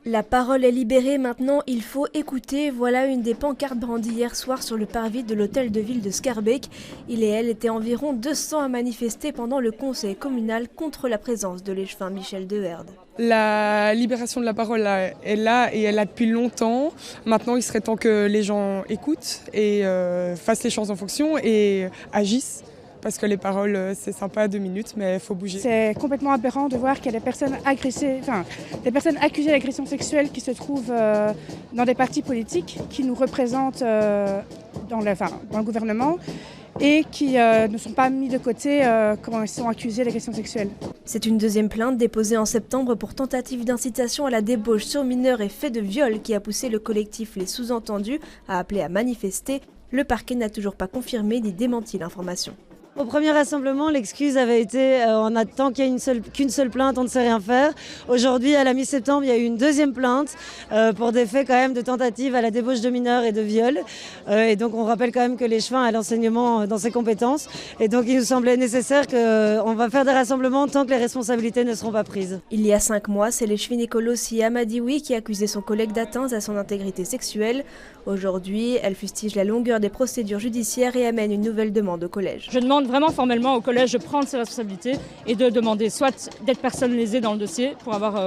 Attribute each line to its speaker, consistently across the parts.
Speaker 1: La parole est libérée, maintenant il faut écouter. Voilà une des pancartes brandies hier soir sur le parvis de l'hôtel de ville de Schaerbeek. Il et elle étaient environ 200 à manifester pendant le conseil communal contre la présence de l'échevin Michel Deherdt.
Speaker 2: La libération de la parole est là et elle est là depuis longtemps. Maintenant, il serait temps que les gens écoutent et fassent les choses en fonction et agissent. Parce que les paroles, c'est sympa 2 minutes, mais il faut bouger.
Speaker 3: C'est complètement aberrant de voir qu'il y a des personnes agressées, des personnes accusées d'agression sexuelle qui se trouvent dans des partis politiques, qui nous représentent dans le gouvernement et qui ne sont pas mis de côté quand ils sont accusés d'agression sexuelle.
Speaker 1: C'est une deuxième plainte déposée en septembre pour tentative d'incitation à la débauche sur mineurs et fait de viol qui a poussé le collectif Les Sous-Entendus à appeler à manifester. Le parquet n'a toujours pas confirmé ni démenti l'information.
Speaker 4: Au premier rassemblement, l'excuse avait été on attend qu'il y ait qu'une seule plainte, on ne sait rien faire. Aujourd'hui, à la mi-septembre, il y a eu une deuxième plainte pour des faits quand même de tentative à la débauche de mineurs et de viol. Et donc on rappelle quand même que l'échevin a l'enseignement dans ses compétences. Et donc il nous semblait nécessaire qu'on va faire des rassemblements tant que les responsabilités ne seront pas prises.
Speaker 1: Il y a 5 mois, c'est l'échevin écolo Sia Madioui qui accusait son collègue d'atteinte à son intégrité sexuelle. Aujourd'hui, elle fustige la longueur des procédures judiciaires et amène une nouvelle demande au collège.
Speaker 5: Je demande vraiment formellement au collège de prendre ses responsabilités et de demander soit d'être personne lésée dans le dossier pour avoir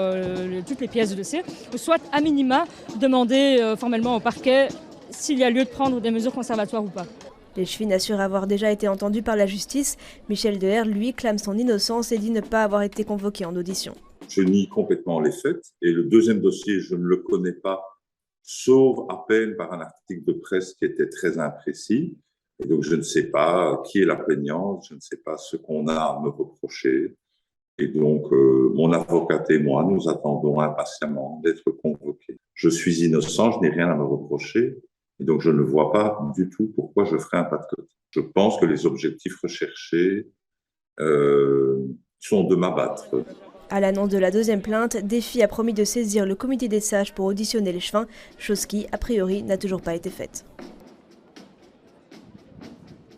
Speaker 5: toutes les pièces du dossier, ou soit à minima demander formellement au parquet s'il y a lieu de prendre des mesures conservatoires ou pas.
Speaker 1: L'échevin assure avoir déjà été entendu par la justice. Michel Deherdt, lui, clame son innocence et dit ne pas avoir été convoqué en audition.
Speaker 6: Je nie complètement les faits et le deuxième dossier, je ne le connais pas, sauf à peine par un article de presse qui était très imprécis. Et donc, je ne sais pas qui est la plaignante, je ne sais pas ce qu'on a à me reprocher. Et donc, mon avocate et moi, nous attendons impatiemment d'être convoqués. Je suis innocent, je n'ai rien à me reprocher. Et donc, je ne vois pas du tout pourquoi je ferais un pas de côté. Je pense que les objectifs recherchés sont de m'abattre.
Speaker 1: À l'annonce de la deuxième plainte, Défi a promis de saisir le comité des sages pour auditionner l'échevin, chose qui, a priori, n'a toujours pas été faite.